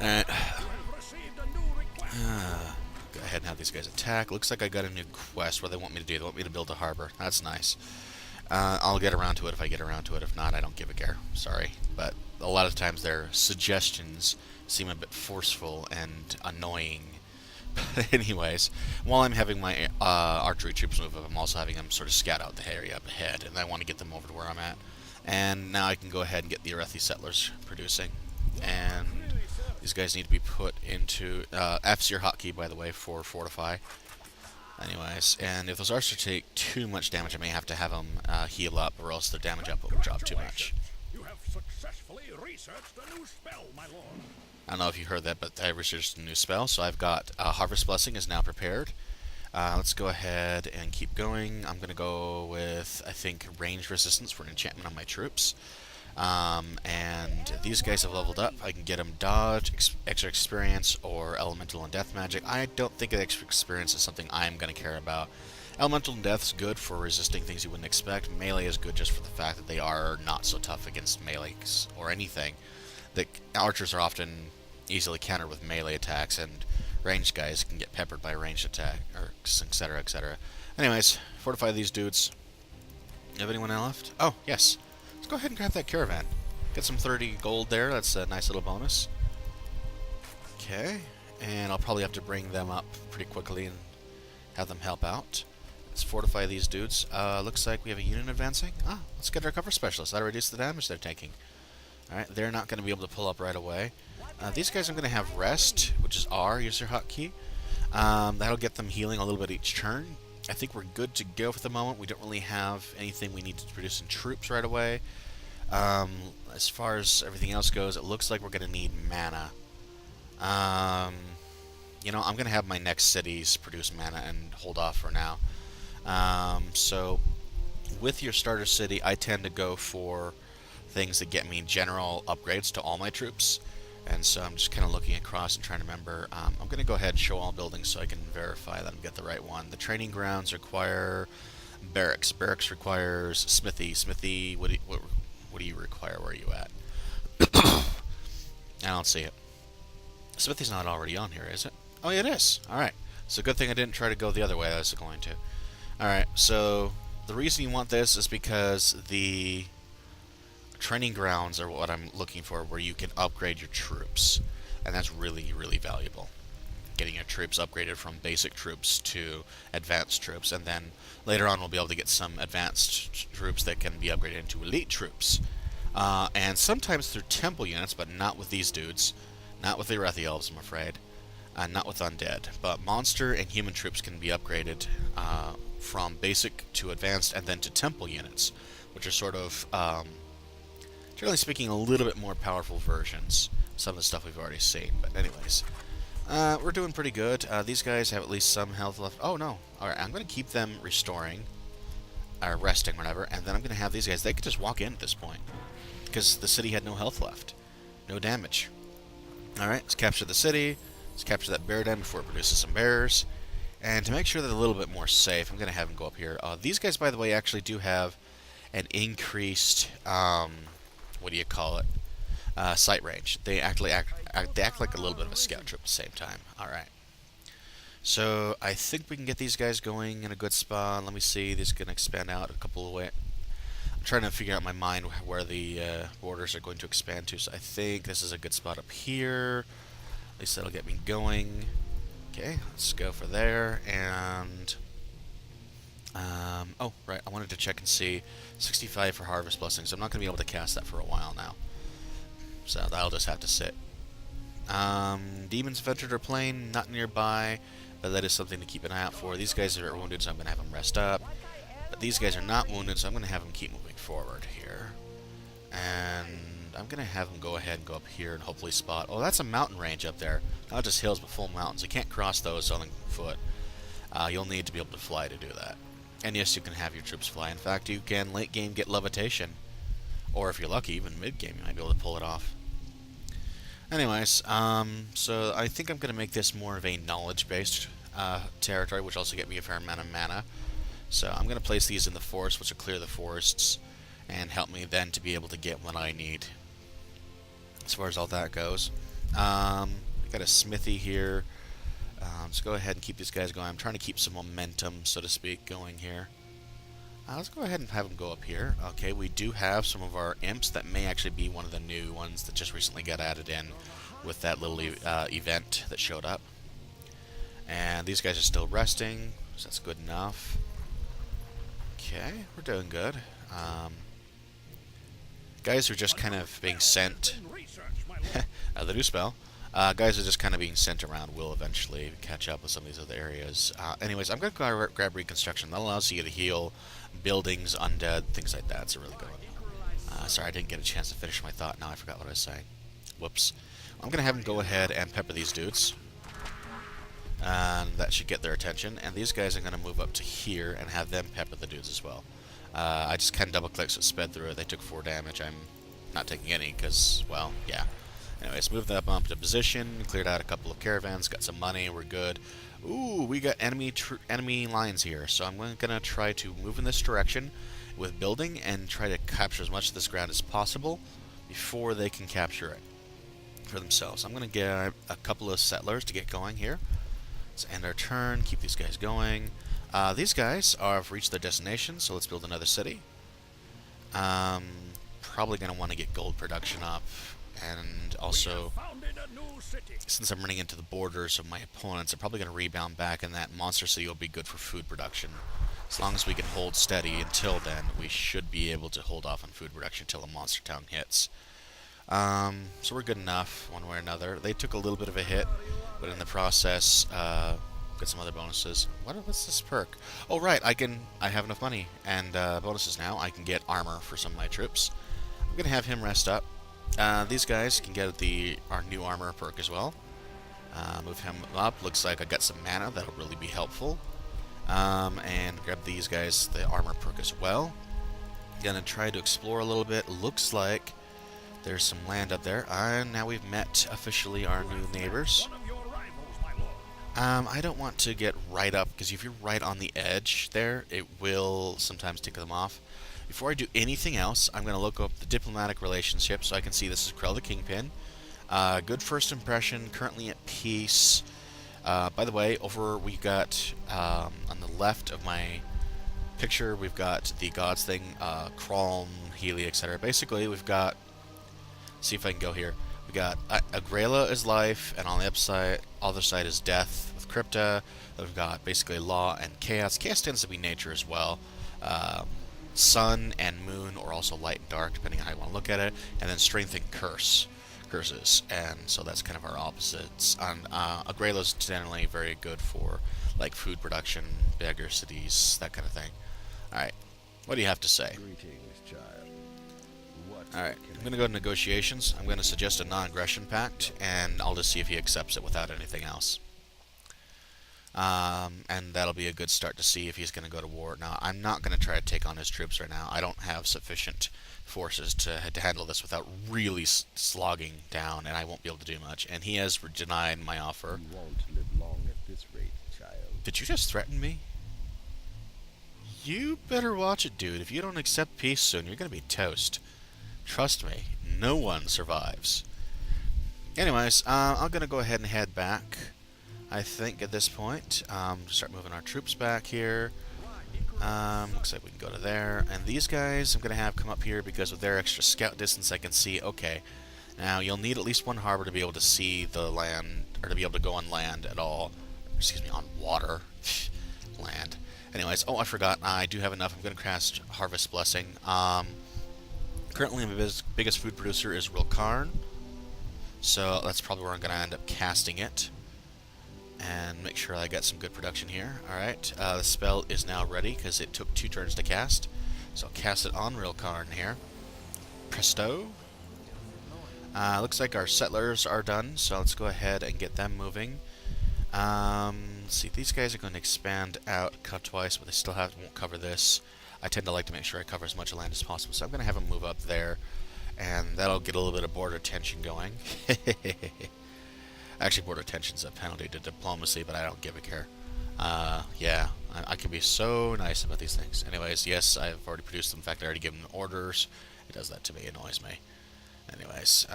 Alright. Go ahead and have these guys attack. Looks like I got a new quest. What they want me to do? They want me to build a harbor. That's nice. I'll get around to it if I get around to it. If not, I don't give a care. Sorry. But a lot of times their suggestions seem a bit forceful and annoying. But anyways, while I'm having my archery troops move up, I'm also having them sort of scout out the area up ahead, and I want to get them over to where I'm at. And now I can go ahead and get the Arethi settlers producing. And these guys need to be put into... F's your hotkey, by the way, for Fortify. Anyways, and if those archers take too much damage, I may have to have them heal up, or else their damage output will drop too much. You have successfully researched a new spell, my lord. I don't know if you heard that, but I researched a new spell, so I've got Harvest Blessing is now prepared. Let's go ahead and keep going. I'm going to go with, I think, Range Resistance for an enchantment on my troops. And these guys have leveled up. I can get them Dodge, Extra Experience, or Elemental and Death Magic. I don't think Extra Experience is something I'm going to care about. Elemental and Death is good for resisting things you wouldn't expect. Melee is good just for the fact that they are not so tough against melees or anything. The archers are often easily countered with melee attacks, and ranged guys can get peppered by ranged attack, or etc, etc. Anyways, fortify these dudes. You have anyone left? Oh, yes. Let's go ahead and grab that caravan. Get some 30 gold there. That's a nice little bonus. Okay. And I'll probably have to bring them up pretty quickly and have them help out. Let's fortify these dudes. Looks like we have a unit advancing. Ah, let's get our cover specialist. That'll reduce the damage they're taking. Alright, they're not going to be able to pull up right away. These guys I'm going to have rest, which is R, use your hotkey. That'll get them healing a little bit each turn. I think we're good to go for the moment. We don't really have anything we need to produce in troops right away. As far as everything else goes, it looks like we're going to need mana. You know, I'm going to have my next cities produce mana and hold off for now. So, with your starter city, I tend to go for things that get me general upgrades to all my troops. And so I'm just kind of looking across and trying to remember. I'm going to go ahead and show all buildings so I can verify that I get the right one. The training grounds require barracks. Barracks requires smithy. Smithy, what do you require? Where are you at? I don't see it. Smithy's not already on here, is it? Oh, yeah, it is. Alright. So good thing I didn't try to go the other way I was going to. Alright, so the reason you want this is because the training grounds are what I'm looking for, where you can upgrade your troops, and that's really, really valuable. Getting your troops upgraded from basic troops to advanced troops, and then later on we'll be able to get some advanced troops that can be upgraded into elite troops. And sometimes through temple units, but not with these dudes. Not with the Arethi Elves, I'm afraid. Not with undead. But monster and human troops can be upgraded from basic to advanced, and then to temple units, which are sort of generally speaking, a little bit more powerful versions. Some of the stuff we've already seen, but anyways. We're doing pretty good. These guys have at least some health left. Oh, no. Alright, I'm going to keep them restoring, or resting, whatever, and then I'm going to have these guys, they could just walk in at this point, because the city had no health left. No damage. Alright, let's capture the city. Let's capture that bear den before it produces some bears. And to make sure they're a little bit more safe, I'm going to have them go up here. These guys, by the way, actually do have an increased... what do you call it? Sight range. They act like a little bit of a scout troop at the same time. Alright. So, I think we can get these guys going in a good spot. Let me see. This is going to expand out a couple of ways. I'm trying to figure out in my mind where the borders are going to expand to. So, I think this is a good spot up here. At least that'll get me going. Okay, let's go for there. And... oh, right, I wanted to check and see 65 for Harvest Blessings. I'm not going to be able to cast that for a while now. So that'll just have to sit. Demons Ventured are playing, not nearby, but that is something to keep an eye out for. These guys are wounded, so I'm going to have them rest up. But these guys are not wounded, so I'm going to have them keep moving forward here. And I'm going to have them go ahead and go up here and hopefully spot... Oh, that's a mountain range up there. Not just hills, but full mountains. You can't cross those on foot. You'll need to be able to fly to do that. And yes, you can have your troops fly. In fact, you can late game get levitation. Or if you're lucky, even mid game, you might be able to pull it off. Anyways, so I think I'm going to make this more of a knowledge-based territory, which also get me a fair amount of mana. So I'm going to place these in the forest, which will clear the forests, and help me then to be able to get what I need. As far as all that goes. We got a smithy here. Let's go ahead and keep these guys going. I'm trying to keep some momentum, so to speak, going here. Let's go ahead and have them go up here. Okay, we do have some of our imps that may actually be one of the new ones that just recently got added in with that little event that showed up. And these guys are still resting, so that's good enough. Okay, we're doing good. Guys are just kind of being sent. The new spell. Guys are just kind of being sent around. We'll eventually catch up with some of these other areas. Anyways, I'm going to grab Reconstruction. That allows you to heal buildings, undead, things like that. It's a really good one. Sorry, I didn't get a chance to finish my thought. Now I forgot what I was saying. Whoops. I'm going to have them go ahead and pepper these dudes. And that should get their attention. And these guys are going to move up to here and have them pepper the dudes as well. I just kind of double-clicked so it sped through it. They took 4 damage. I'm not taking any because, well, yeah. Anyways, moved that bump to position, cleared out a couple of caravans, got some money, we're good. Ooh, we got enemy lines here, so I'm going to try to move in this direction with building and try to capture as much of this ground as possible before they can capture it for themselves. I'm going to get a couple of settlers to get going here. Let's end our turn, keep these guys going. These guys have reached their destination, so let's build another city. Probably going to want to get gold production up. And also, since I'm running into the borders of my opponents, I'm probably going to rebound back, and that monster city will be good for food production. As long as we can hold steady until then, we should be able to hold off on food production until a monster town hits. So we're good enough, one way or another. They took a little bit of a hit, but in the process, got some other bonuses. What's this perk? Oh, right, I have enough money and bonuses now. I can get armor for some of my troops. I'm going to have him rest up. These guys can get our new armor perk as well. Move him up. Looks like I got some mana. That'll really be helpful. And grab these guys the armor perk as well. Gonna try to explore a little bit. Looks like there's some land up there. And now we've met officially our new neighbors. I don't want to get right up, because if you're right on the edge there, it will sometimes tick them off. Before I do anything else, I'm going to look up the diplomatic relationship so I can see this is Krell the Kingpin. Good first impression, currently at peace. By the way, we got, on the left of my picture, we've got the gods thing, Kralm, Healy, etc. Basically, we've got, see if I can go here, we got Agrela is life, and on the other side is death with Crypta. We've got basically law and chaos. Chaos tends to be nature as well. Sun and moon, or also light and dark, depending on how you want to look at it, and then strength and curses, and so that's kind of our opposites. Agrela's generally very good for like food production, beggar cities, that kind of thing. Alright, what do you have to say? Greetings, child. Alright, I'm going to go to negotiations. I'm going to suggest a non-aggression pact, and I'll just see if he accepts it without anything else. And that'll be a good start to see if he's going to go to war. Now, I'm not going to try to take on his troops right now. I don't have sufficient forces to handle this without really slogging down, and I won't be able to do much. And he has denied my offer. You won't live long at this rate, child. Did you just threaten me? You better watch it, dude. If you don't accept peace soon, you're going to be toast. Trust me, no one survives. Anyways, I'm going to go ahead and head back. I think at this point, start moving our troops back here. Looks like we can go to there. And these guys I'm going to have come up here because with their extra scout distance I can see, okay, now you'll need at least one harbor to be able to see the land, or to be able to go on land at all. Excuse me, on water. Land. Anyways, oh, I forgot, I do have enough. I'm going to cast Harvest Blessing. Currently my biggest food producer is Rilkarn, so that's probably where I'm going to end up casting it. And make sure I got some good production here. Alright, the spell is now ready because it took 2 turns to cast. So I'll cast it on Rilkarn here. Presto. Looks like our settlers are done, so let's go ahead and get them moving. Let's see, these guys are going to expand out, cut twice, but they still won't cover this. I tend to like to make sure I cover as much land as possible, so I'm going to have them move up there, and that'll get a little bit of border tension going. Actually, border tension's a penalty to diplomacy, but I don't give a care. Yeah, I can be so nice about these things. Anyways, yes, I've already produced them. In fact, I already given them orders. It does that to me. It annoys me. Anyways,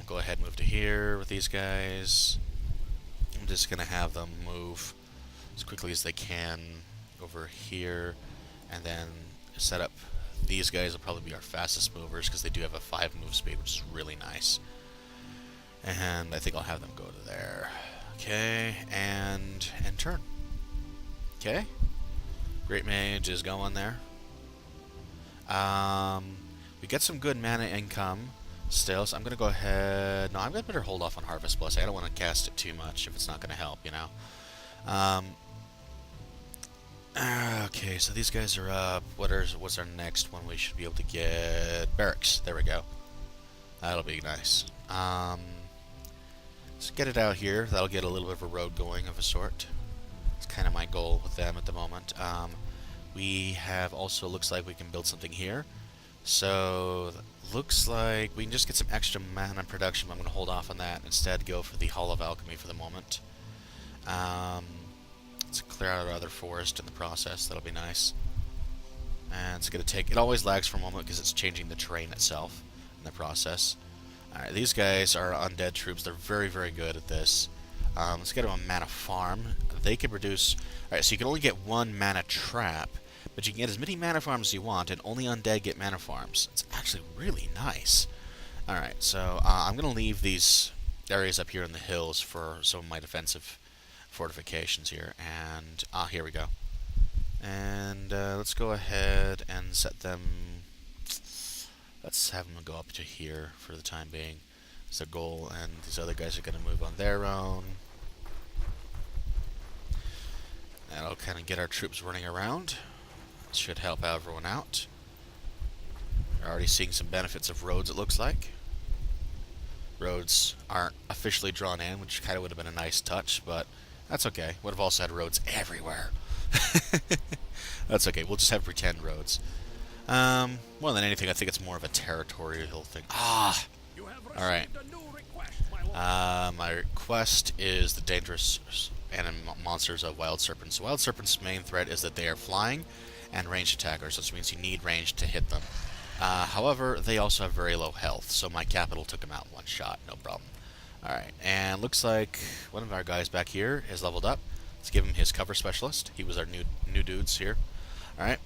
go ahead and move to here with these guys. I'm just going to have them move as quickly as they can over here, and then set up. These guys will probably be our fastest movers because they do have a 5 move speed, which is really nice. And I think I'll have them go to there. Okay, and turn. Okay, Great Mage is going there. We get some good mana income still, so I'm gonna go ahead. No, I'm gonna better hold off on Harvest Plus. I don't want to cast it too much if it's not gonna help, you know. Okay, so these guys are up. What's our next one? We should be able to get barracks. There we go. That'll be nice. Let's get it out here. That'll get a little bit of a road going of a sort. It's kind of my goal with them at the moment. We have also, looks like we can build something here. So, looks like we can just get some extra mana production. I'm going to hold off on that. Instead, go for the Hall of Alchemy for the moment. Let's clear out our other forest in the process. That'll be nice. And it's going to take... It always lags for a moment because it's changing the terrain itself in the process. Alright, these guys are undead troops. They're very, very good at this. Let's get them a mana farm. They can produce... Alright, so you can only get 1 mana trap, but you can get as many mana farms as you want, and only undead get mana farms. It's actually really nice. Alright, so I'm going to leave these areas up here in the hills for some of my defensive fortifications here. And, here we go. And let's go ahead and set them... Let's have them go up to here for the time being. It's their goal, and these other guys are going to move on their own. That'll kind of get our troops running around. It should help out everyone out. We're already seeing some benefits of roads, it looks like. Roads aren't officially drawn in, which kind of would have been a nice touch, but that's okay. Would have also had roads everywhere. That's okay, we'll just have pretend roads. More than anything, I think it's more of a territorial thing. Alright. My request is the dangerous monsters of Wild Serpents. Wild Serpents' main threat is that they are flying and ranged attackers, which means you need range to hit them. However, they also have very low health, so my capital took them out in one shot, no problem. Alright, and looks like one of our guys back here is leveled up. Let's give him his cover specialist. He was our new dudes here. Alright.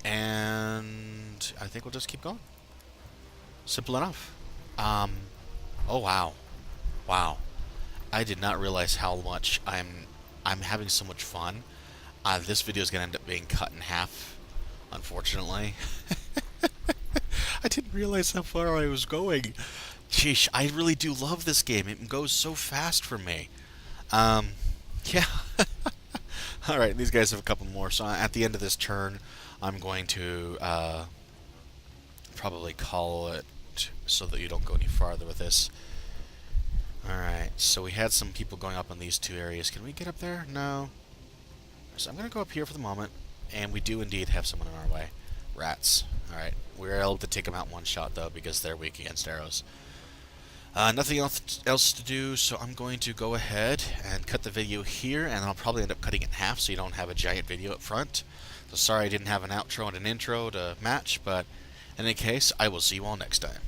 And I think we'll just keep going. Simple enough. Oh wow. Wow. I did not realize how much I'm having so much fun. This video is going to end up being cut in half, unfortunately. I didn't realize how far I was going. Sheesh, I really do love this game. It goes so fast for me. Yeah. Alright, these guys have a couple more. So at the end of this turn, I'm going to probably call it so that you don't go any farther with this. Alright, so we had some people going up in these two areas. Can we get up there? No. So I'm going to go up here for the moment, and we do indeed have someone in our way. Rats. Alright, we were able to take them out in one shot, though, because they're weak against arrows. Nothing else to do, so I'm going to go ahead and cut the video here, and I'll probably end up cutting it in half so you don't have a giant video up front. So sorry I didn't have an outro and an intro to match, but in any case, I will see you all next time.